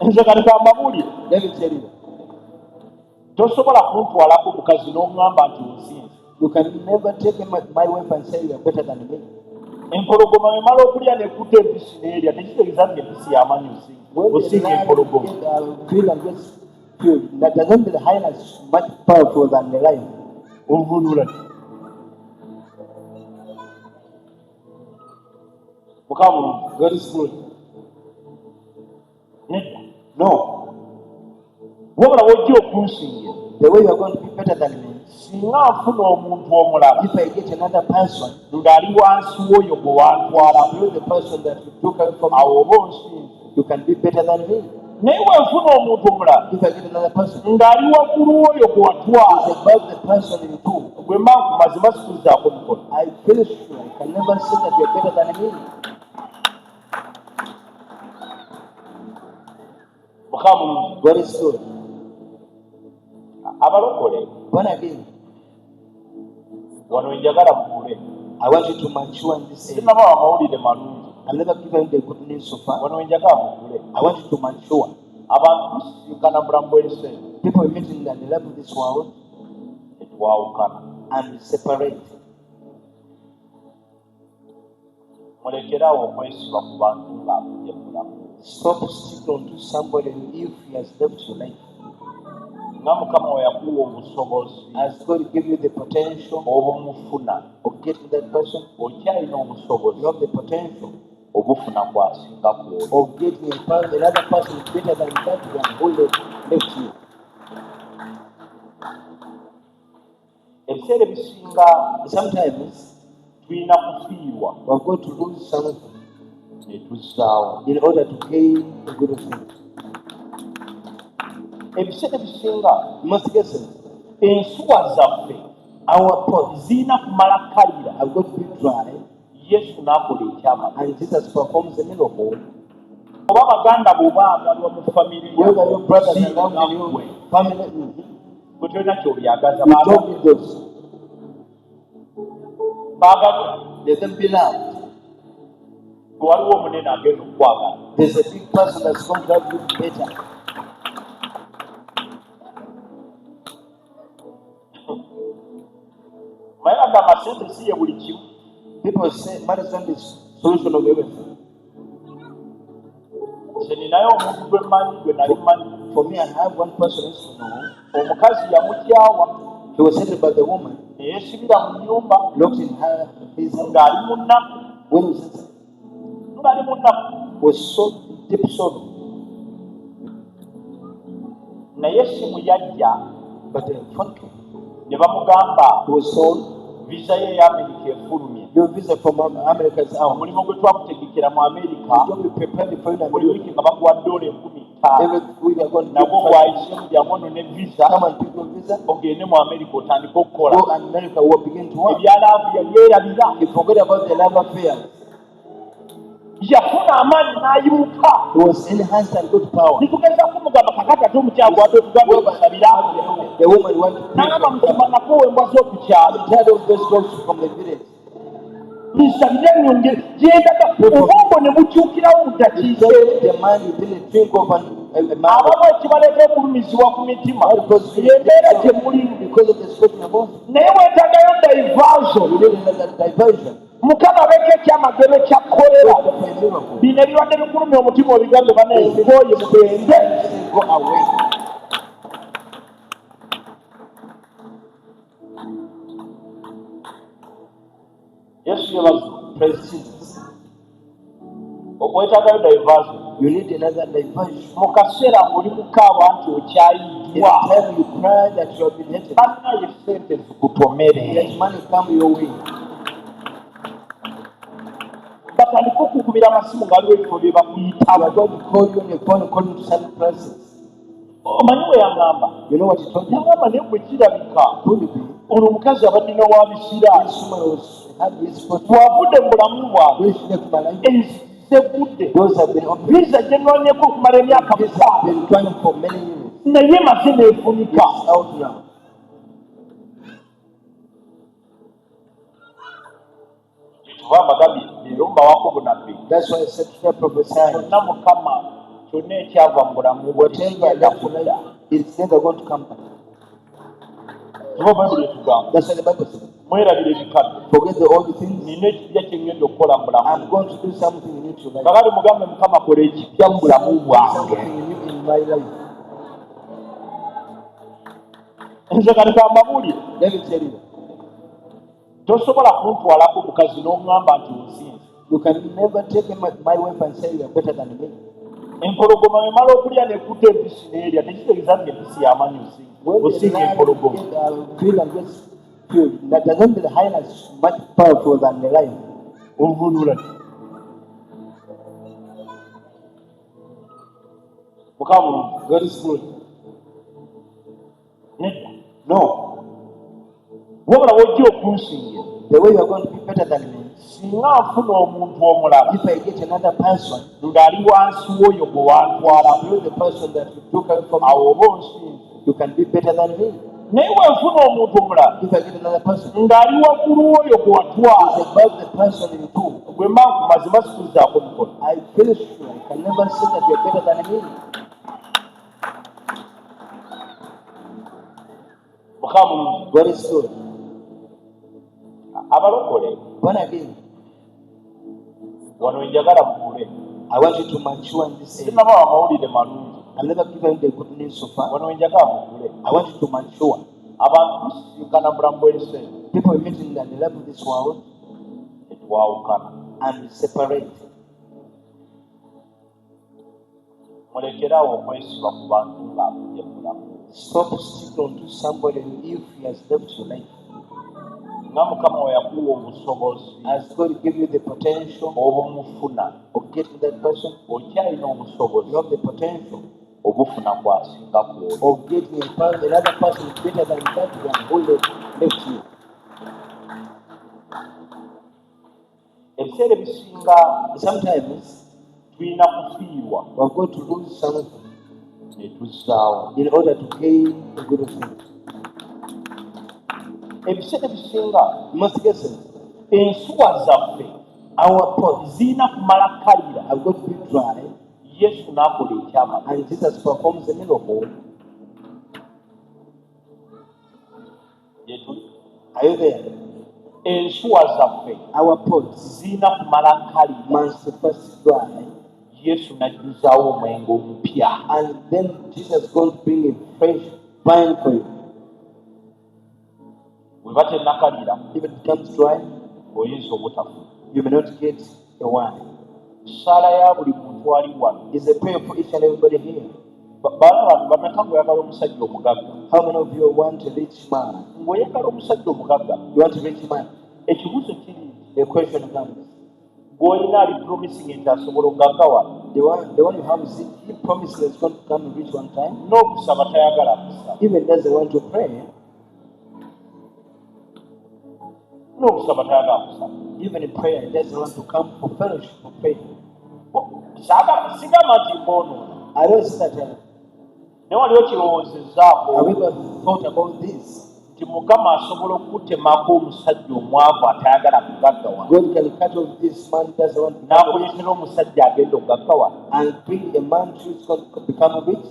nze kalikamba buli Let me tell you, tosobola kuntwalako mukazi n'oŋŋamba nti onsinze. you can never take my wife and say you are better than me. Empologoma emala okulya nekutta empisi n'erya tekitegeeza nti empisi y'amanyi osinga empologoma. Feel and gets filled, that doesn't mean the hyena is much powerful than the lion. Ovunula mukama God is good. nedda No, wabula wojja okunsinga the way you are going to be better than me. singa nfuna omuntu omulala If I get another person, ng'ali wansi w'oyo gwe wantwala you the person that you took away from awo me, oba onsinze. you can be better than me. naye wenfuna omuntu omulala If I get another person, ng'ali waggulu w'oyo gwe watwala it's above the person in two. gwe mangu mazima sikuzzaako mukono. I feel sure I can never say that you are better than me. mukama God is good. abalokole Born again, wano enjagala mukule I want you to mature in this area. sinaba amawulire malungi I've never given you the good news so far. wano enjagala mukule I want you to mature. abantu tusisinkana bulamu bw'ensi People meeting in the level of this world tetwawukana. and separate. mulekerawo okwesiba ku bantu ng'akujja mu bulamu. Stop sticking on to somebody if he has left your life. nga mukama we yakuwa obusobozi As God give you the potential obumufuna of getting that person, okyalina obusobozi you have the potential obufuna kwasinga ku of getting another person better than that one who left you. ebiseera ebisinga Sometimes tulina kufiirwa we're going to lose something ne tuzzaawo. in order to gain a good thing. ebiseera ebisinga Most cases, ensuwa zaffe our pots zirina kumala kalira have got to be dry, yesu n'akola ekyama. and Jesus performs a miracle. oba baganda bw'obaagalwa mu famire Whether your brothers and yawe your family, gwe tolina kyobyagaza you don't need those. baagalwa Let them be loved. gwe waliwo omunene agenda okukwagala. There's a big person that's going to have you better. naye bagamba amasente si ye buli kimu. People say money is not the solution of everything. nze ninayo omuntu gwe mmanyi gwe nali mmanyi For me, I have one person I used to know. omukazi yamukyawa He was hated by the woman, ne yeesibira mu nnyumba locked in his house. ng'ali mu nnaku When he was inside, ng'ali mu nnaku was so deep sorrow. naye essimu yajja But the phone came. ne bamugamba He was told, visa ye ey'amerika efulumye. your visa from America is out. omulimu gwe twakutegekera mu amerika Don't be prepared for it. buli wiiki nga bakuwa $50,000 Every week I'm going to nagwo bw'ayisemu byamono ne visa come and pick your visa. ogende mu amerika otandike okukola. Go and America will begin to work. ebyalaavu yali yeerabira You forget about the love affair. yafuna amaanyi n'ayimuka. He was enhanced and good power. nitugeza kumugamba kakati ate omukyago ate tugambe okusabira The woman wanted to pray nagamba for him. musima nakowembwa z'okukyalo I'm tired of those girls from the village. nsabire nyongere gyendaga obwongo ne bukyukirawo mu You ddakiika tell the man within a drink of a man. abamu ekibaleeta okulumizibwa ku mitima yembeera gyemulimu Because of the spoken about. naye weetagayo daivazo You need another diversion. mukama abeeko ekyamagero kyakkolera For a miracle. bino ebibadde bikulumya omutima obigambe banaengoye mugende. Go away. yesu yebazo Praise Jesus. okwetagayo daivazo You need another diversion. mu kaseera ng'oli mukaaba nti In okyayiddwa the time you cry that you have been hated, banaye sente zikutomere let money come your way. batandika okukubira amasimu ngaliwo ebifo bye I bakuyitaba. am going to call you on the phone according to certain places. omanyi we yaŋŋamba You know what he told me? yaŋŋamba naye bwe kirabika Could it be? ono omukazi abadina wa bisira This woman was had his foot. bw'avudde mu bulamu bwabwe When she left my life, ezegudde doors have been opened. viza gye nnoonyeko okumala emyaka This has mukaaga been trying for many years. naye maze neefunika. It's out now. tuba mbagambye leero mbawako bunabbi That's why I said to prophesy. kyonna mukama kyonna ekyava mu bulamu Whatever tekigenda left kudda. life, it's never going to come back. Oba Bayibuli etugamba That's what the Bible says. mwerabira ebikadde Forget the old things. nina ekipya kye ŋŋenda okukola mu bulamu. I'm going to do something new to life. Kakati mugambe Mukama kola ekipya mu bulamu bwange. Something new in my life. Nze kati kambabuulire Let me tell you. tosobola kuntwalako mukazi n'oŋŋamba nti onsinze. You can never take my wife and say you are better than me. Empologoma emala okulya nekutta empisi n'erya tekitegeeza nti empisi y'amanyi When the osinga lion empologoma. feel and gets filled, that doesn't mean the hyena is much powerful than the lion. Ovunula ki? Mukama mulungi. God is good. Nedda. No. Wabula wojja okunsinga The way you are going to be better than me, singa nfuna omuntu omulala if I get another person, ng'ali wansi w'oyo gwe wantwala you the person that you took away from me, awo oba onsinze. you can be better than me. Naye bwe nfuna omuntu omulala If I get another person, ng'ali waggulu w'oyo gwe watwala it's above the person in two. gwe mangu mazima sikuzzaako mukono. I feel sure I can never say that you are better than me. Mukama mulungi. God is good. Abalokole Born again, wano njagala mukule. I want you to mature in this area. Sinaba amawulire malungi. I've never given you the good news so far. Wano njagala mukule. I want you to mature. Abantu tusisinkana bulamu bw'ensi eno People meeting in the level of this world ne twawukana. and separate. Mulekerawo okwesiba ku bantu ng'akujja mu bulamu. Stop sticking on to somebody if he has left your life. Nga Mukama we yakuwa obusobozi As God give you the potential obumufuna, of getting that person, okyalina obusobozi you have the potential obufuna kwasinga ku olwo. of getting another person better than that one who left you. Ebiseera ebisinga Sometimes tulina kufiirwa we are going to lose something ne tuzzaawo. in order to gain a good thing. Ebiseera ebisinga Most cases, ensuwa zaffe our pots zirina kumala kalira have got to be dry, Yesu n'akola ekyama. and Jesus performs the miracle. Gye tuli. Are you there? Ensuwa zaffe Our pots zirina kumala kalira must first dry, Yesu n'ajjuzaawo omwenge omupya. and then Jesus is going to bring a fresh wine for you. Bwe batennakalira If it becomes dry, oyinza obutafuna. you may not get the wine. Ssaala ya buli muntu ali wano. It's a prayer for each and everybody here. Bantu bameka ng'oyagala omusajja omugagga. How many of you want a rich man? Ng'oyagala omusajja omugagga, You want a rich man? ekibuuzo kiri The question comes. gw'olina ali promising nti asobola okugaggawa. The one who has it, he promises it's going to come rich one time. N'okusaba tayagala kusaba. Even doesn't want to pray. N'okusaba tayagala kusaba. Even in prayer, he doesn't want to come for fellowship, for prayer. Sigamba nti mboonoona. I don't say that. Naye wali okirowoozezzaako Have you ever thought about this? nti Mukama asobola okutemako omusajja omwavu atayagala kugaggawa. God can cut off this man who doesn't want to come N'akuleetera omusajja agenda okugaggawa. and bring a man who is going to become rich.